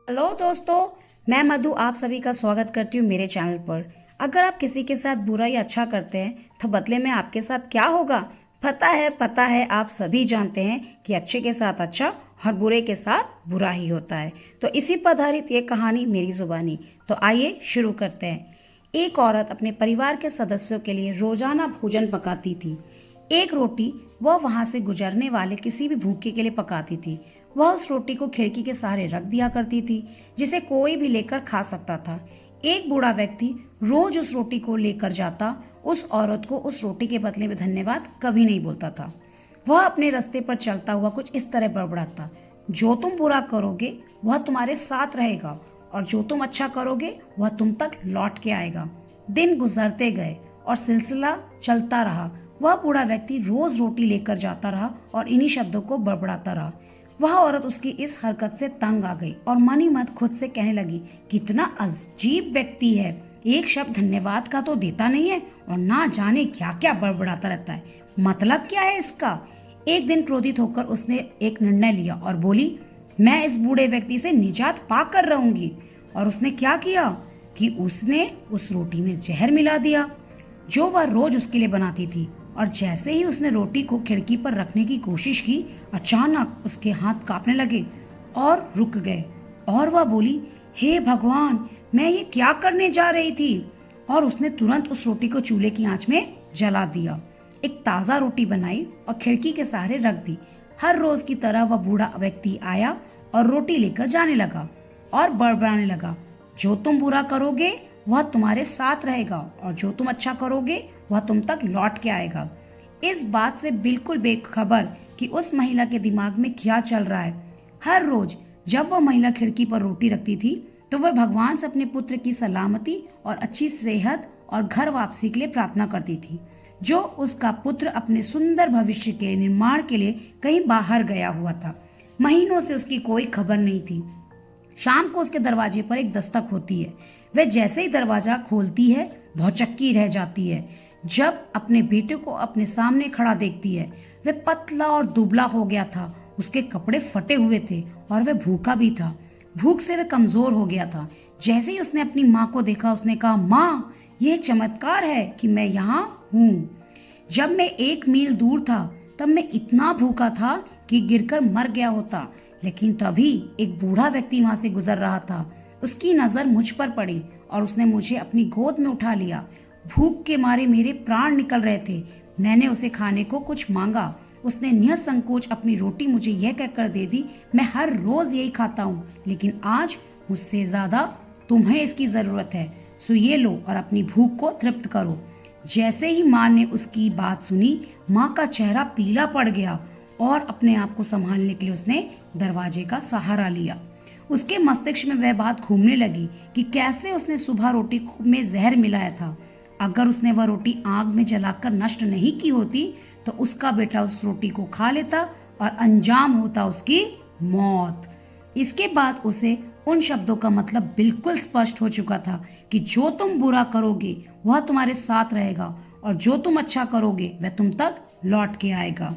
Hello दोस्तों, मैं मधु आप सभी का स्वागत करती हूँ मेरे चैनल पर। अगर आप किसी के साथ बुरा या अच्छा करते हैं तो बदले में आपके साथ क्या होगा पता है आप सभी जानते हैं कि अच्छे के साथ अच्छा और बुरे के साथ बुरा ही होता है। तो इसी पर आधारित ये कहानी मेरी जुबानी। तो आइए शुरू करते हैं। एक औरत अपने परिवार के सदस्यों के लिए रोजाना भोजन पकाती थी। एक रोटी वह वहां से गुजरने वाले किसी भी भूखे के लिए पकाती थी। वह उस रोटी को खिड़की के सहारे रख दिया करती थी, जिसे कोई भी लेकर खा सकता था। एक बूढ़ा व्यक्ति रोज उस रोटी को लेकर जाता। उस औरत को उस रोटी के बदले में धन्यवाद कभी नहीं बोलता था। वह अपने रास्ते पर चलता हुआ कुछ इस तरह बड़बड़ाता, जो तुम बुरा करोगे वह तुम्हारे साथ रहेगा, और जो तुम अच्छा करोगे वह तुम तक लौट के आएगा। दिन गुजरते गए और सिलसिला चलता रहा। वह बूढ़ा व्यक्ति रोज रोटी लेकर जाता रहा और इन्हीं शब्दों को बड़बड़ाता रहा। वह औरत उसकी इस हरकत से तंग आ गई और मन ही मन खुद से कहने लगी, कितना अजीब व्यक्ति है, एक शब्द धन्यवाद का तो देता नहीं है और ना जाने क्या क्या बड़बड़ाता रहता है। मतलब क्या है इसका। एक दिन क्रोधित होकर उसने एक निर्णय लिया और बोली, मैं इस बूढ़े व्यक्ति से निजात पाकर रहूंगी। और उसने क्या किया कि उसने उस रोटी में जहर मिला दिया जो वह रोज उसके लिए बनाती थी। और जैसे ही उसने रोटी को खिड़की पर रखने की कोशिश की, अचानक उसके हाथ कांपने लगे और रुक गए। और वह बोली, हे भगवान, मैं ये क्या करने जा रही थी। और उसने तुरंत उस रोटी को चूल्हे की आंच में जला दिया। एक ताज़ा रोटी बनाई और खिड़की के सहारे रख दी। हर रोज की तरह वह बूढ़ा व्यक्ति आया और रोटी लेकर जाने लगा और बड़बड़ाने लगा, जो तुम बुरा करोगे वह तुम्हारे साथ रहेगा, और जो तुम अच्छा करोगे वह तुम तक लौट के आएगा। इस बात से बिल्कुल बेखबर कि उस महिला के दिमाग में क्या चल रहा है। हर रोज जब वह महिला खिड़की पर रोटी रखती थी तो वह भगवान से अपने पुत्र की सलामती और अच्छी सेहत और घर वापसी के लिए प्रार्थना करती थी, जो उसका पुत्र अपने सुंदर भविष्य के निर्माण के लिए कहीं बाहर गया हुआ था। महीनों से उसकी कोई खबर नहीं थी। शाम को उसके दरवाजे पर एक दस्तक होती है। वह जैसे ही दरवाजा खोलती है भौचक्की रह जाती है जब अपने बेटे को अपने सामने खड़ा देखती है। वह पतला और दुबला हो गया था, उसके कपड़े फटे हुए थे और वह भूखा भी था। भूख से वह कमजोर हो गया था। जैसे ही उसने अपनी माँ को देखा, उसने कहा, माँ, यह चमत्कार है कि मैं यहाँ हूँ। जब मैं 1 मील दूर था तब मैं इतना भूखा था कि गिरकर मर गया होता, लेकिन तभी एक बूढ़ा व्यक्ति वहां से गुजर रहा था। उसकी नजर मुझ पर पड़ी और उसने मुझे अपनी गोद में उठा लिया। भूख के मारे मेरे प्राण निकल रहे थे। मैंने उसे खाने को कुछ मांगा। उसने निसंकोच अपनी रोटी मुझे यह कहकर दे दी, मैं हर रोज यही खाता हूँ, लेकिन आज मुझसे ज्यादा तुम्हें इसकी जरूरत है, सो ये लो और अपनी भूख को तृप्त करो। जैसे ही माँ ने उसकी बात सुनी, माँ का चेहरा पीला पड़ गया और अपने आप को संभालने के लिए उसने दरवाजे का सहारा लिया। उसके मस्तिष्क में वह बात घूमने लगी कि कैसे उसने सुबह रोटी में जहर मिलाया था। अगर उसने वह रोटी आग में जलाकर नष्ट नहीं की होती तो उसका बेटा उस रोटी को खा लेता और अंजाम होता उसकी मौत। इसके बाद उसे उन शब्दों का मतलब बिल्कुल स्पष्ट हो चुका था कि जो तुम बुरा करोगे वह तुम्हारे साथ रहेगा, और जो तुम अच्छा करोगे वह तुम तक लौट के आएगा।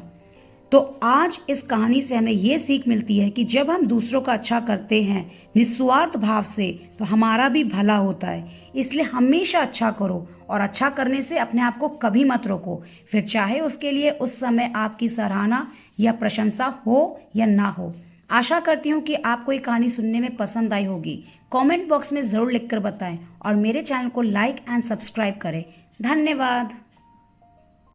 तो आज इस कहानी से हमें ये सीख मिलती है कि जब हम दूसरों का अच्छा करते हैं निस्वार्थ भाव से तो हमारा भी भला होता है। इसलिए हमेशा अच्छा करो और अच्छा करने से अपने आप को कभी मत रोको, फिर चाहे उसके लिए उस समय आपकी सराहना या प्रशंसा हो या ना हो। आशा करती हूँ कि आपको ये कहानी सुनने में पसंद आई होगी। कमेंट बॉक्स में ज़रूर लिखकर बताएं और मेरे चैनल को लाइक एंड सब्सक्राइब करें। धन्यवाद।